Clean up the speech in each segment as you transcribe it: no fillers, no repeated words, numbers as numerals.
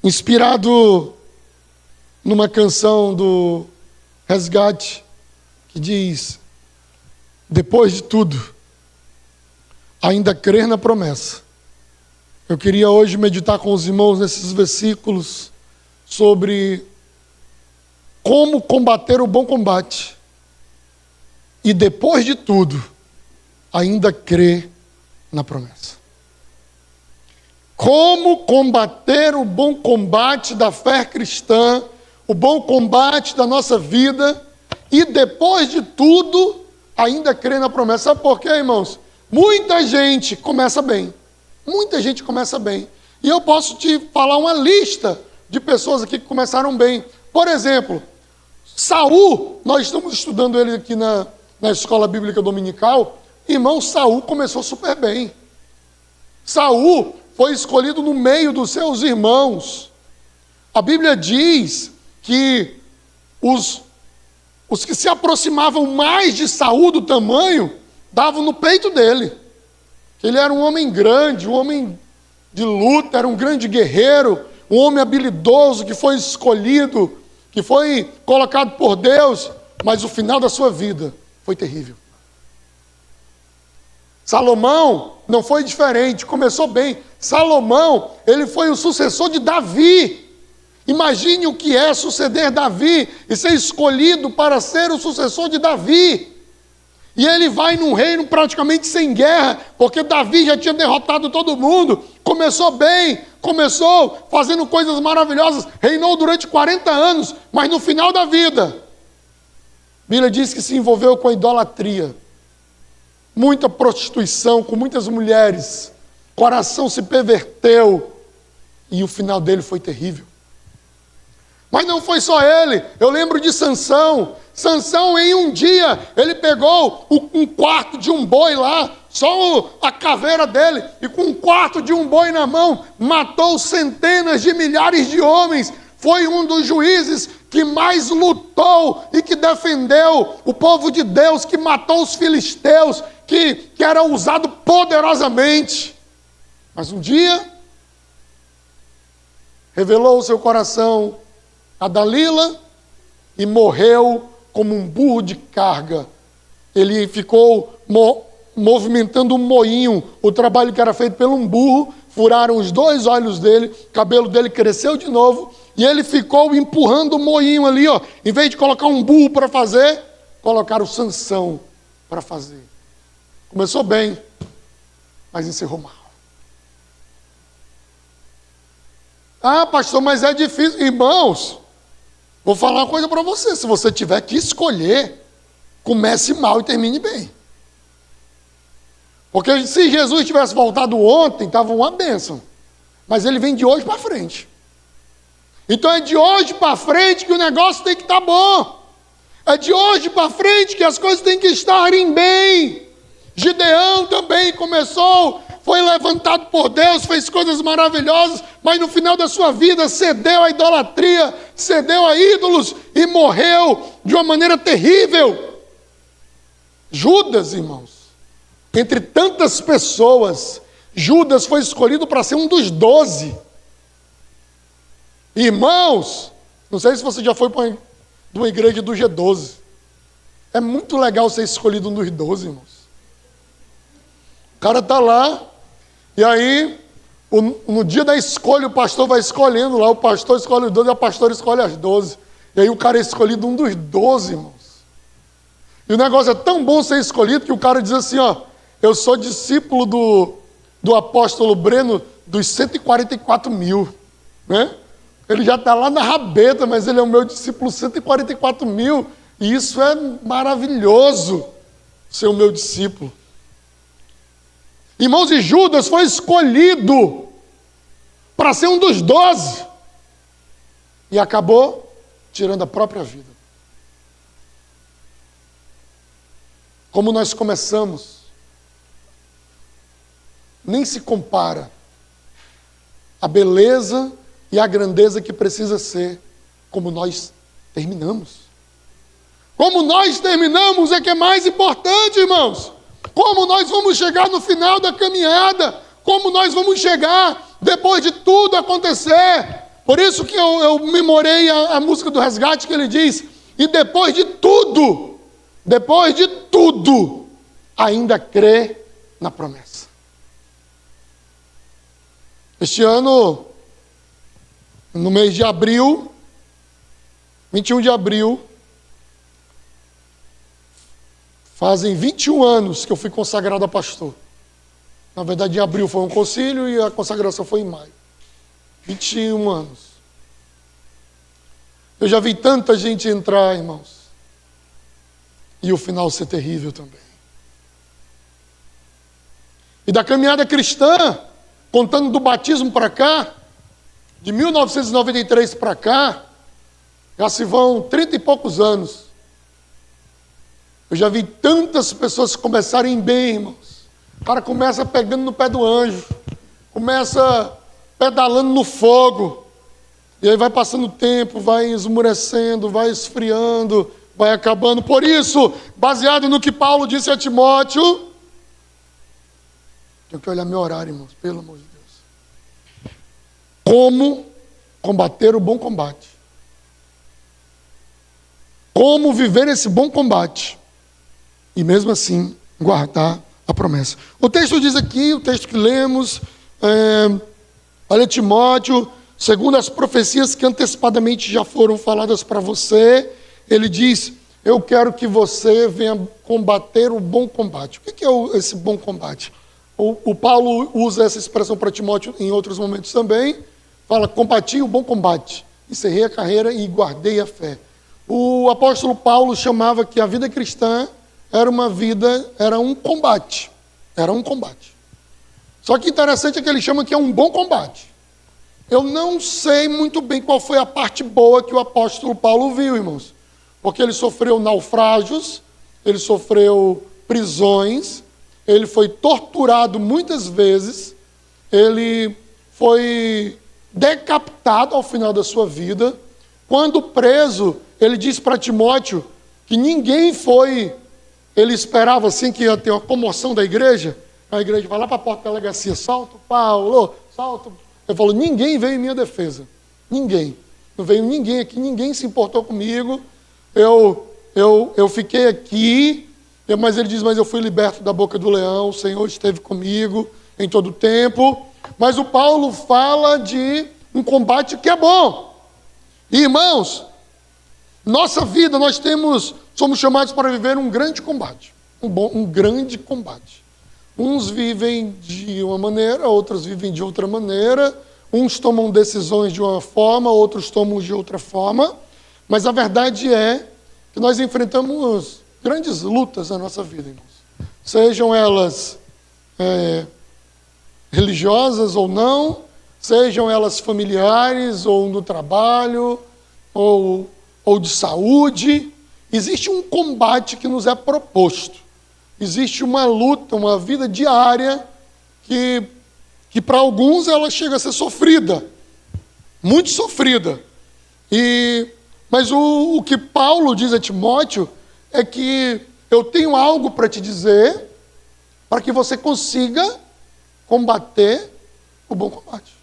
inspirado numa canção do Resgate, que diz: depois de tudo, ainda crer na promessa. Eu queria hoje meditar com os irmãos nesses versículos sobre como combater o bom combate e, depois de tudo, ainda crer na promessa. Como combater o bom combate da fé cristã, o bom combate da nossa vida e, depois de tudo, ainda crer na promessa. Sabe por quê, irmãos? Muita gente começa bem. Muita gente começa bem. E eu posso te falar uma lista de pessoas aqui que começaram bem. Por exemplo, Saul, nós estamos estudando ele aqui na escola bíblica dominical. Irmão, Saul começou super bem. Saul foi escolhido no meio dos seus irmãos. A Bíblia diz que os que se aproximavam mais de Saul do tamanho, davam no peito dele. Ele era um homem grande, um homem de luta, era um grande guerreiro, um homem habilidoso que foi escolhido, que foi colocado por Deus, mas o final da sua vida foi terrível. Salomão não foi diferente, começou bem. Salomão, ele foi o sucessor de Davi. Imagine o que é suceder Davi e ser escolhido para ser o sucessor de Davi. E ele vai num reino praticamente sem guerra, porque Davi já tinha derrotado todo mundo. Começou bem, começou fazendo coisas maravilhosas, reinou durante 40 anos, mas no final da vida, a Bíblia diz que se envolveu com a idolatria. Muita prostituição, com muitas mulheres, coração se perverteu, e o final dele foi terrível. Mas não foi só ele, eu lembro de Sansão. Sansão, em um dia, ele pegou um quarto de um boi lá, só a caveira dele, e com um quarto de um boi na mão, matou centenas de milhares de homens. Foi um dos juízes que mais lutou e que defendeu o povo de Deus, que matou os filisteus, que era usado poderosamente. Mas um dia, revelou o seu coração a Dalila e morreu como um burro de carga. Ele ficou movimentando um moinho, o trabalho que era feito por um burro. Furaram os 2 olhos dele, o cabelo dele cresceu de novo, e ele ficou empurrando o moinho ali, ó. Em vez de colocar um burro para fazer, colocaram Sansão para fazer. Começou bem, mas encerrou mal. Ah, pastor, mas é difícil. Irmãos, vou falar uma coisa para você. Se você tiver que escolher, comece mal e termine bem. Porque se Jesus tivesse voltado ontem, estava uma bênção. Mas ele vem de hoje para frente. Então é de hoje para frente que o negócio tem que estar bom. É de hoje para frente que as coisas têm que estarem bem. Gideão também começou, foi levantado por Deus, fez coisas maravilhosas, mas no final da sua vida cedeu à idolatria, cedeu a ídolos e morreu de uma maneira terrível. Judas, irmãos, entre tantas pessoas, Judas foi escolhido para ser um dos 12. Irmãos, não sei se você já foi para uma igreja do G12. É muito legal ser escolhido um dos 12, irmãos. O cara está lá, e aí, no dia da escolha, o pastor vai escolhendo lá, o pastor escolhe os 12 e a pastora escolhe as 12. E aí o cara é escolhido um dos 12, irmãos. E o negócio é tão bom ser escolhido que o cara diz assim, ó, eu sou discípulo do apóstolo Breno dos 144 mil, né? Ele já está lá na rabeta, mas ele é o meu discípulo 144 mil, e isso é maravilhoso, ser o meu discípulo. Irmãos, e Judas foi escolhido para ser um dos 12 e acabou tirando a própria vida. Como nós começamos, nem se compara a beleza e a grandeza que precisa ser como nós terminamos. Como nós terminamos é que é mais importante, irmãos. Como nós vamos chegar no final da caminhada, como nós vamos chegar depois de tudo acontecer. Por isso que eu memorei a música do Resgate, que ele diz: e depois de tudo, ainda crê na promessa. Este ano, no mês de abril, 21 de abril, fazem 21 anos que eu fui consagrado a pastor. Na verdade, em abril foi um concílio e a consagração foi em maio. 21 anos. Eu já vi tanta gente entrar, irmãos, e o final ser terrível também. E da caminhada cristã, contando do batismo para cá, de 1993 para cá, já se vão 30 e poucos anos. Eu já vi tantas pessoas começarem bem, irmãos. O cara começa pegando no pé do anjo, começa pedalando no fogo, e aí vai passando o tempo, vai esmurecendo, vai esfriando, vai acabando. Por isso, baseado no que Paulo disse a Timóteo, tenho que olhar meu horário, irmãos, pelo amor de Deus. Como combater o bom combate. Como viver esse bom combate. E mesmo assim, guardar a promessa. O texto diz aqui, o texto que lemos, olha, Timóteo, segundo as profecias que antecipadamente já foram faladas para você, ele diz: eu quero que você venha combater o bom combate. O que é esse bom combate? O Paulo usa essa expressão para Timóteo em outros momentos também. Fala: combati o bom combate, encerrei a carreira e guardei a fé. O apóstolo Paulo chamava que a vida cristã era um combate. Era um combate. Só que interessante é que ele chama que é um bom combate. Eu não sei muito bem qual foi a parte boa que o apóstolo Paulo viu, irmãos. Porque ele sofreu naufrágios, ele sofreu prisões, ele foi torturado muitas vezes, ele foi decapitado ao final da sua vida. Quando preso, ele diz para Timóteo que ninguém foi... Ele esperava assim que ia ter uma comoção da igreja. A igreja vai lá para a porta da delegacia: salto, Paulo, salto. Ele falou: ninguém veio em minha defesa. Ninguém. Não veio ninguém aqui, ninguém se importou comigo. Eu fiquei aqui, mas ele diz: mas eu fui liberto da boca do leão, o Senhor esteve comigo em todo o tempo. Mas o Paulo fala de um combate que é bom. E, irmãos, nossa vida, somos chamados para viver um grande combate. Um grande combate. Uns vivem de uma maneira, outros vivem de outra maneira. Uns tomam decisões de uma forma, outros tomam de outra forma. Mas a verdade é que nós enfrentamos grandes lutas na nossa vida, irmãos. Sejam elas religiosas ou não, sejam elas familiares ou no trabalho, ou de saúde. Existe um combate que nos é proposto. Existe uma luta, uma vida diária que para alguns ela chega a ser sofrida, muito sofrida. Mas o que Paulo diz a Timóteo é que eu tenho algo para te dizer para que você consiga combater o bom combate.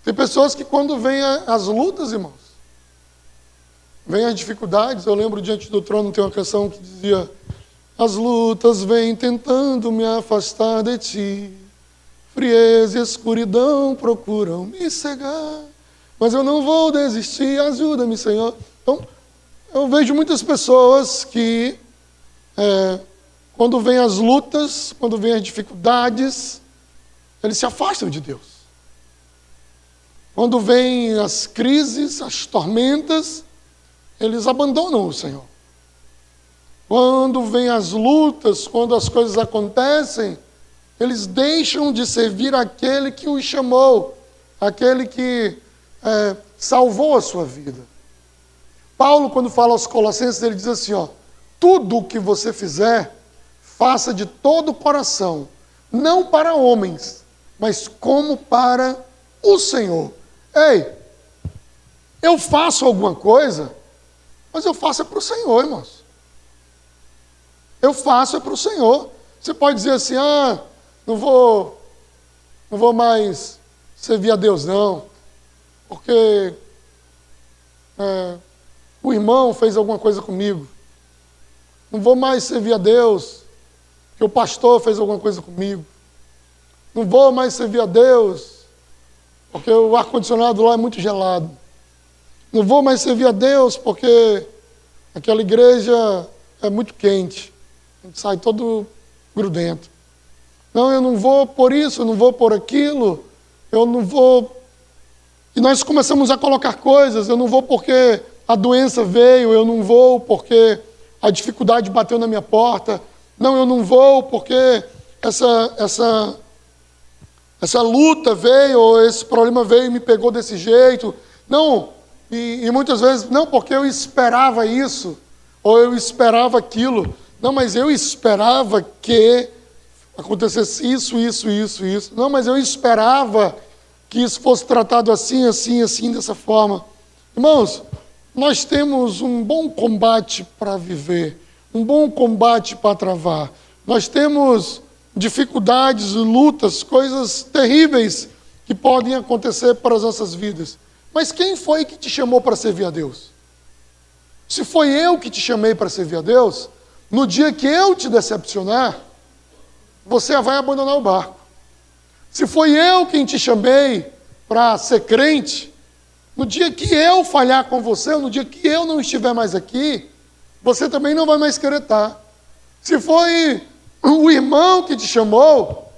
Tem pessoas que quando vêm as lutas, irmãos, vêm as dificuldades. Eu lembro, Diante do Trono tem uma canção que dizia: as lutas vêm tentando me afastar de ti, frieza e escuridão procuram me cegar, mas eu não vou desistir, ajuda-me, Senhor. Então, eu vejo muitas pessoas que, quando vêm as lutas, quando vêm as dificuldades, eles se afastam de Deus. Quando vêm as crises, as tormentas, eles abandonam o Senhor. Quando vêm as lutas, quando as coisas acontecem, eles deixam de servir aquele que os chamou, aquele que salvou a sua vida. Paulo, quando fala aos Colossenses, ele diz assim: tudo o que você fizer, faça de todo o coração, não para homens, mas como para o Senhor. Ei, eu faço alguma coisa, mas eu faço para o Senhor, irmãos. Eu faço para o Senhor. Você pode dizer assim: não vou mais servir a Deus, não. porque o irmão fez alguma coisa comigo. Não vou mais servir a Deus, porque o pastor fez alguma coisa comigo. Não vou mais servir a Deus, porque o ar-condicionado lá é muito gelado. Não vou mais servir a Deus, porque aquela igreja é muito quente. A gente sai todo grudento. Não, eu não vou por isso, eu não vou por aquilo, eu não vou... E nós começamos a colocar coisas, eu não vou porque a doença veio, eu não vou porque a dificuldade bateu na minha porta, não, eu não vou porque essa luta veio, ou esse problema veio e me pegou desse jeito. Não, e muitas vezes, não, porque eu esperava isso, ou eu esperava aquilo. Não, mas eu esperava que acontecesse isso. Não, mas eu esperava que isso fosse tratado assim, dessa forma. Irmãos, nós temos um bom combate para viver, um bom combate para travar. Nós temos dificuldades, lutas, coisas terríveis que podem acontecer para as nossas vidas. Mas quem foi que te chamou para servir a Deus? Se foi eu que te chamei para servir a Deus, no dia que eu te decepcionar, você vai abandonar o barco. Se foi eu quem te chamei para ser crente, no dia que eu falhar com você, no dia que eu não estiver mais aqui, você também não vai mais querer estar. Se foi o irmão que te chamou,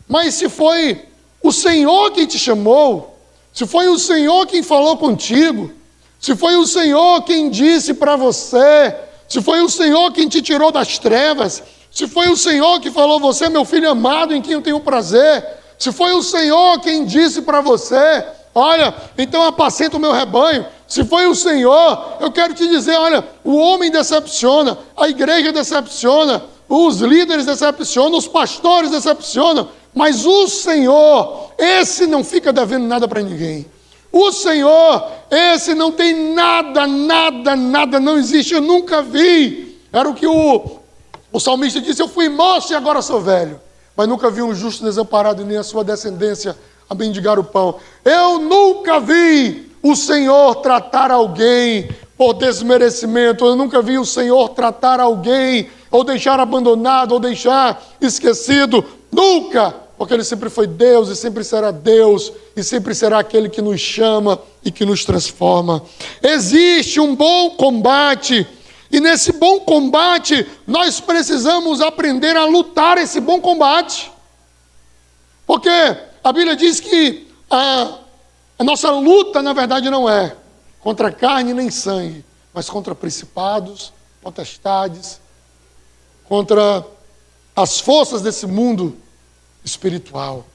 mas se foi o Senhor quem te chamou, se foi o Senhor quem falou contigo, se foi o Senhor quem disse para você, se foi o Senhor quem te tirou das trevas, se foi o Senhor que falou, você é meu filho amado em quem eu tenho prazer, se foi o Senhor quem disse para você, olha, então apacenta o meu rebanho, se foi o Senhor, eu quero te dizer, olha, o homem decepciona, a igreja decepciona, os líderes decepcionam, os pastores decepcionam, mas o Senhor, esse não fica devendo nada para ninguém. O Senhor, esse não tem nada, não existe, eu nunca vi. Era o que o salmista disse, eu fui moço e agora sou velho, mas nunca vi um justo desamparado nem a sua descendência a mendigar o pão. Eu nunca vi o Senhor tratar alguém por desmerecimento, eu nunca vi o Senhor tratar alguém, ou deixar abandonado, ou deixar esquecido, nunca, porque Ele sempre foi Deus, e sempre será Deus, e sempre será aquele que nos chama e que nos transforma. Existe um bom combate, e nesse bom combate, nós precisamos aprender a lutar esse bom combate. Porque a Bíblia diz que a nossa luta, na verdade, não é contra carne nem sangue, mas contra principados, potestades, contra as forças desse mundo espiritual.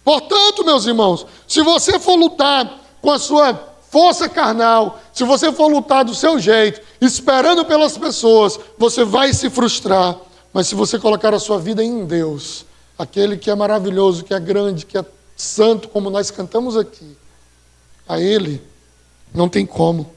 Portanto, meus irmãos, se você for lutar com a sua força carnal, se você for lutar do seu jeito, esperando pelas pessoas, você vai se frustrar. Mas se você colocar a sua vida em Deus, aquele que é maravilhoso, que é grande, que é santo, como nós cantamos aqui, a Ele não tem como.